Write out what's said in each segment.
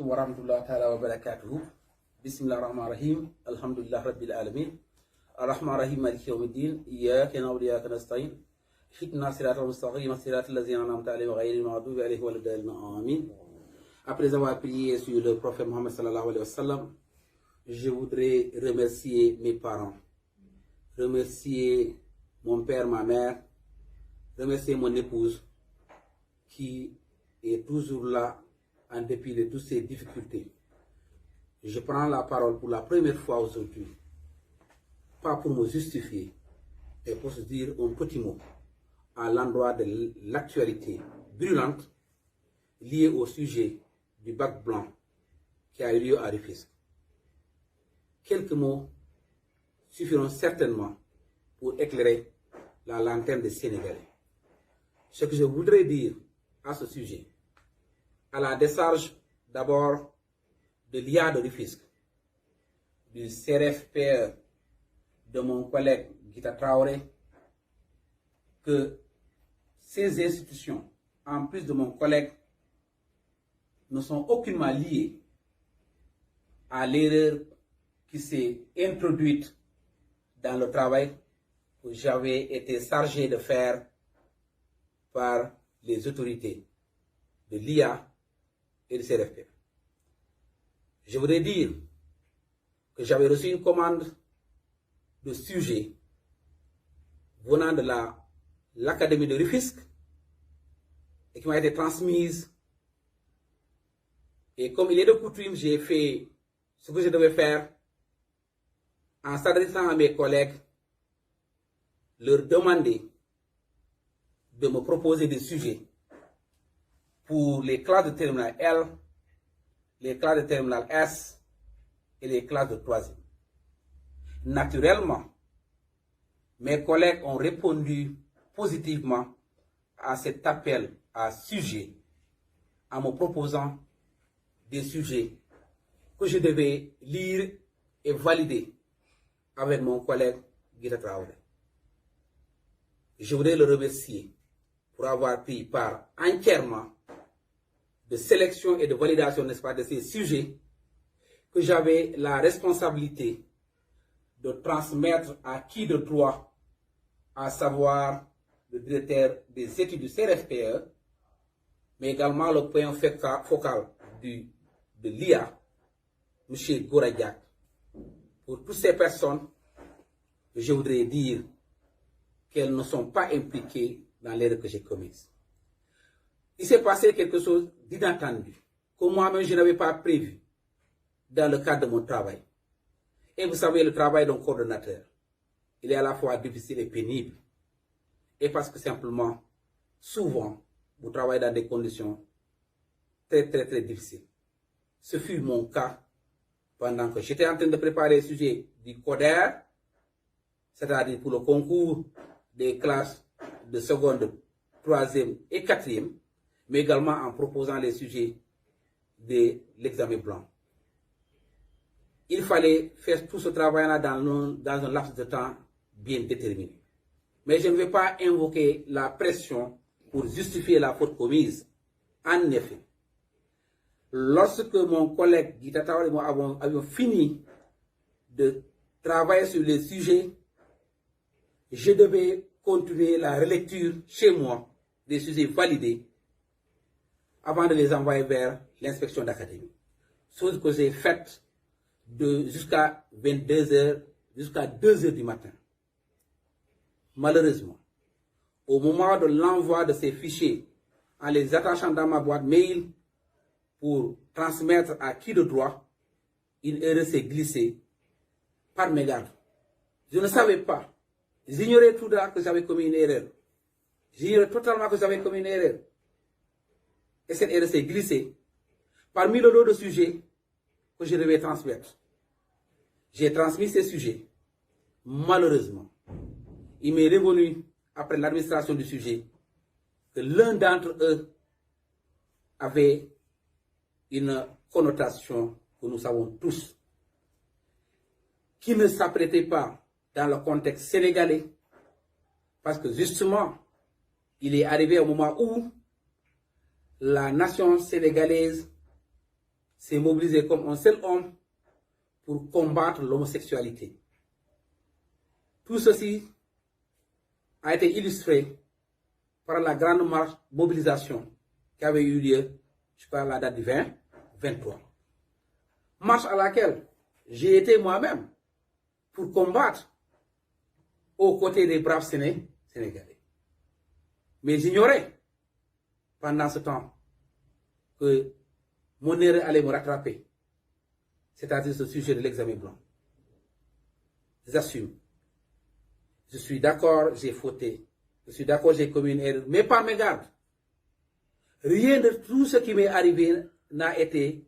wa rahmatullahi ta'ala wa barakatuhu. Bismillah ar-Rahman ar-Rahim. Alhamdulillah Rabbil Alamin. Ar-Rahman ar-Rahim Maliki Yawmiddin. Iyyaka na'budu wa iyyaka nasta'in. Ihdina siratal mustaqim, siratal ladzina an'amta alayhim ghayril maghdubi alayhim waladdallin. Amin. Après avoir prié sur le prophète Mohammed sallallahu alayhi wa sallam, je voudrais remercier mes parents, remercier mon père, ma mère, remercier mon épouse qui est toujours là en dépit de toutes ces difficultés. Je prends la parole pour la première fois aujourd'hui, pas pour me justifier, mais pour se dire un petit mot à l'endroit de l'actualité brûlante liée au sujet du bac blanc qui a eu lieu à Rufisque. Quelques mots suffiront certainement pour éclairer la lanterne des Sénégalais. Ce que je voudrais dire à ce sujet, à la décharge d'abord de l'IA de Rufisque, du CRFPE, de mon collègue Guita Traoré, que ces institutions, en plus de mon collègue, ne sont aucunement liées à l'erreur qui s'est introduite dans le travail que j'avais été chargé de faire par les autorités de l'IA et du CRFP. Je voudrais dire que j'avais reçu une commande de sujet venant de l'Académie de Rufisque et qui m'a été transmise. Et comme il est de coutume, j'ai fait ce que je devais faire en s'adressant à mes collègues, leur demander de me proposer des sujets pour les classes de terminale L, les classes de terminale S et les classes de 3e. Naturellement, mes collègues ont répondu positivement à cet appel à sujet en me proposant des sujets que je devais lire et valider avec mon collègue Guita Traoré. Je voudrais le remercier pour avoir pris part entièrement de sélection et de validation, n'est-ce pas, de ces sujets que j'avais la responsabilité de transmettre à qui de droit, à savoir le directeur des études du CRFPE, mais également le point focal de l'IA, M. Gouradiak. Pour toutes ces personnes, je voudrais dire qu'elles ne sont pas impliquées dans l'erreur que j'ai commise. Il s'est passé quelque chose d'inattendu, que moi-même je n'avais pas prévu dans le cadre de mon travail. Et vous savez, le travail d'un coordonnateur, il est à la fois difficile et pénible. Et parce que simplement, souvent, vous travaillez dans des conditions très difficiles. Ce fut mon cas pendant que j'étais en train de préparer le sujet du CODER, c'est-à-dire pour le concours des classes de seconde, 3e et 4e, mais également en proposant les sujets de l'examen blanc. Il fallait faire tout ce travail-là dans un laps de temps bien déterminé. Mais je ne vais pas invoquer la pression pour justifier la faute commise. En effet, lorsque mon collègue Guita Traoré et moi avions fini de travailler sur les sujets, je devais continuer la relecture chez moi des sujets validés avant de les envoyer vers l'inspection d'académie. Chose que j'ai faite jusqu'à 22h, jusqu'à 2h du matin. Malheureusement, au moment de l'envoi de ces fichiers, en les attachant dans ma boîte mail pour transmettre à qui de droit, une erreur s'est glissée par mégarde. Je ne savais pas. J'ignorais tout là que j'avais commis une erreur. J'ignorais totalement que j'avais commis une erreur. Et cette erreur s'est glissée parmi le lot de sujets que je devais transmettre. J'ai transmis ces sujets. Malheureusement, il m'est revenu, après l'administration du sujet, que l'un d'entre eux avait une connotation que nous savons tous, qui ne s'apprêtait pas dans le contexte sénégalais, parce que justement, il est arrivé au moment où la nation sénégalaise s'est mobilisé comme un seul homme pour combattre l'homosexualité. Tout ceci a été illustré par la grande mobilisation qui avait eu lieu, je parle à la date du 20-23. Marche à laquelle j'ai été moi-même pour combattre aux côtés des braves Sénégalais. Mais j'ignorais pendant ce temps que mon erreur allait me rattraper, c'est-à-dire ce sujet de l'examen blanc. J'assume. Je suis d'accord, j'ai fauté. Je suis d'accord, j'ai commis une erreur. Mais par mégarde, rien de tout ce qui m'est arrivé n'a été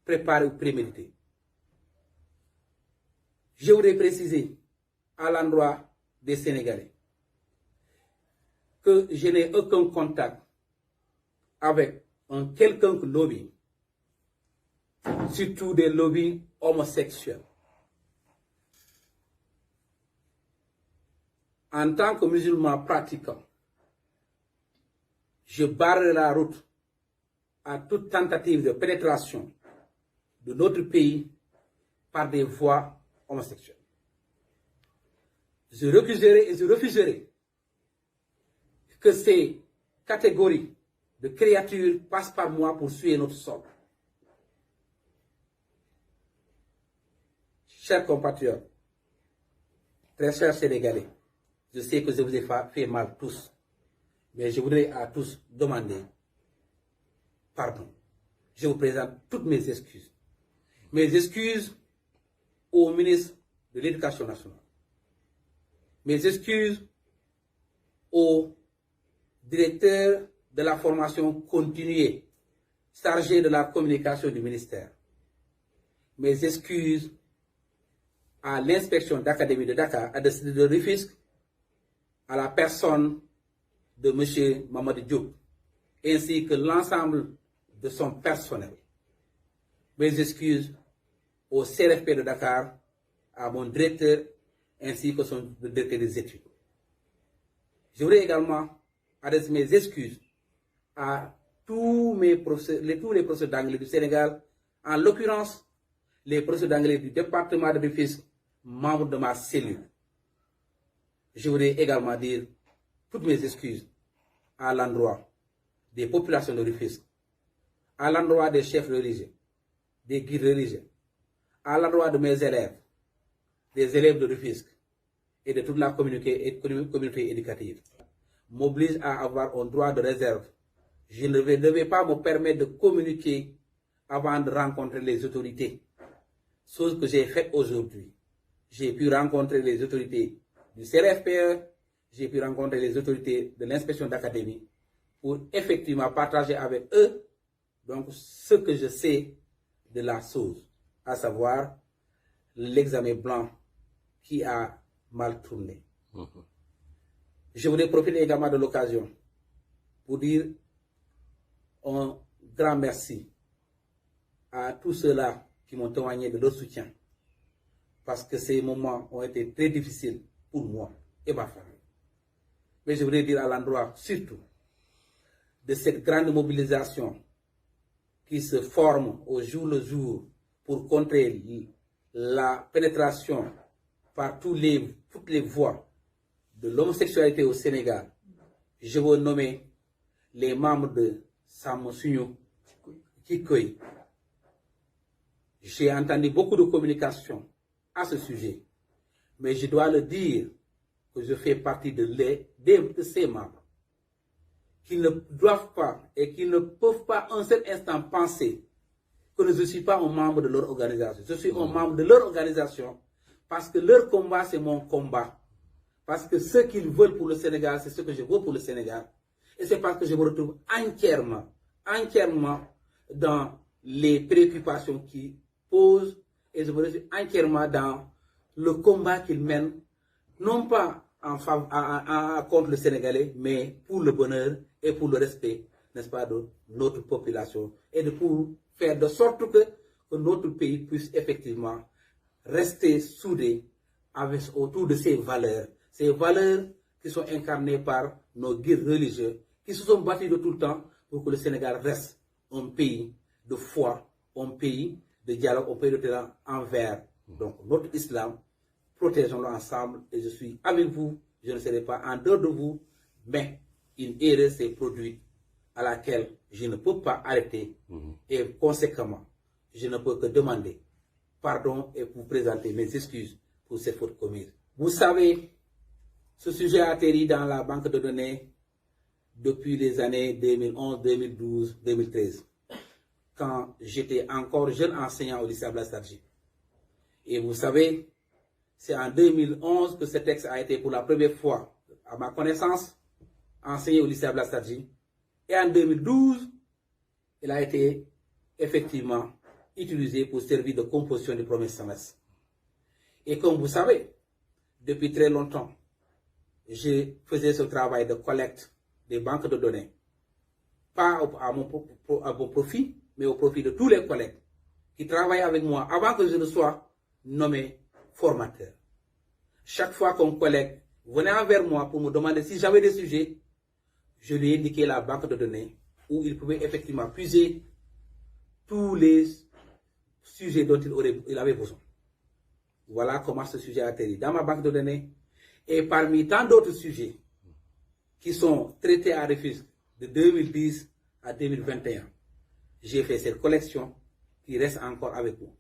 préparé ou prémédité. Je voudrais préciser à l'endroit des Sénégalais que je n'ai aucun contact avec un quelconque lobby, surtout des lobbies homosexuels. En tant que musulman pratiquant, je barre la route à toute tentative de pénétration de notre pays par des voies homosexuelles. Je refuserai et je refuserai que ces catégories de créatures passent par moi pour suer notre sol. Chers compatriotes, très chers Sénégalais, je sais que je vous ai fait mal tous, mais je voudrais à tous demander pardon. Je vous présente toutes mes excuses. Mes excuses au ministre de l'Éducation nationale. Mes excuses au directeur de la formation continue, chargé de la communication du ministère. Mes excuses à l'inspection d'académie de Dakar, de Rufisque, à la personne de M. Mamadou Diop, ainsi que l'ensemble de son personnel. Mes excuses au CRFP de Dakar, à mon directeur, ainsi que son directeur des études. Je voudrais également adresser mes excuses à tous les professeurs d'anglais du Sénégal, en l'occurrence les professeurs d'anglais du département de Rufisque, membres de ma cellule. Je voudrais également dire toutes mes excuses à l'endroit des populations de Rufisque, à l'endroit des chefs religieux, des guides religieux, à l'endroit de mes élèves, des élèves de Rufisque et de toute la communauté éducative. M'oblige à avoir un droit de réserve. Je ne vais pas me permettre de communiquer avant de rencontrer les autorités. Chose que j'ai faite aujourd'hui. J'ai pu rencontrer les autorités du CRFPE, j'ai pu rencontrer les autorités de l'inspection d'académie pour effectivement partager avec eux donc ce que je sais de la chose, à savoir l'examen blanc qui a mal tourné. Je voudrais profiter également de l'occasion pour dire un grand merci à tous ceux-là qui m'ont témoigné de leur soutien, parce que ces moments ont été très difficiles pour moi et ma famille. Mais je voudrais dire à l'endroit surtout de cette grande mobilisation qui se forme au jour le jour pour contrer la pénétration par toutes les voies de l'homosexualité au Sénégal. Je veux nommer les membres de Samosunyo Kikoy. J'ai entendu beaucoup de communication à ce sujet, mais je dois le dire que je fais partie de ces membres qui ne doivent pas et qui ne peuvent pas un seul instant penser que je ne suis pas un membre de leur organisation. Je suis un membre de leur organisation parce que leur combat, c'est mon combat. Parce que ce qu'ils veulent pour le Sénégal, c'est ce que je veux pour le Sénégal. Et c'est parce que je me retrouve entièrement dans les préoccupations qu'ils posent, et je me retrouve entièrement dans le combat qu'ils mènent, non pas contre le Sénégalais, mais pour le bonheur et pour le respect, n'est-ce pas, de notre population, et pour faire de sorte que notre pays puisse effectivement rester soudé autour de ces valeurs qui sont incarnées par nos guides religieux, qui se sont battus de tout le temps pour que le Sénégal reste un pays de foi, un pays de dialogue, un pays de dialogue envers donc, notre islam. Protégeons-le ensemble et je suis avec vous, je ne serai pas en dehors de vous, mais une erreur s'est produite à laquelle je ne peux pas arrêter et conséquemment, je ne peux que demander pardon et vous présenter mes excuses pour cette faute commise. Vous savez, ce sujet a atterri dans la banque de données depuis les années 2011, 2012, 2013, quand j'étais encore jeune enseignant au lycée Blaise Sadji. Et vous savez, c'est en 2011 que ce texte a été pour la première fois, à ma connaissance, enseigné au lycée Blaise Sadji. Et en 2012, il a été effectivement utilisé pour servir de composition du premier semestre. Et comme vous savez, depuis très longtemps, je faisais ce travail de collecte des banques de données, pas à mon profit, mais au profit de tous les collègues qui travaillent avec moi avant que je ne sois nommé formateur. Chaque fois qu'un collègue venait envers moi pour me demander si j'avais des sujets, je lui indiquais la banque de données où il pouvait effectivement puiser tous les sujets dont il avait besoin. Voilà comment ce sujet a atterri dans ma banque de données. Et parmi tant d'autres sujets qui sont traités à Rufisque de 2010 à 2021, j'ai fait cette collection qui reste encore avec vous.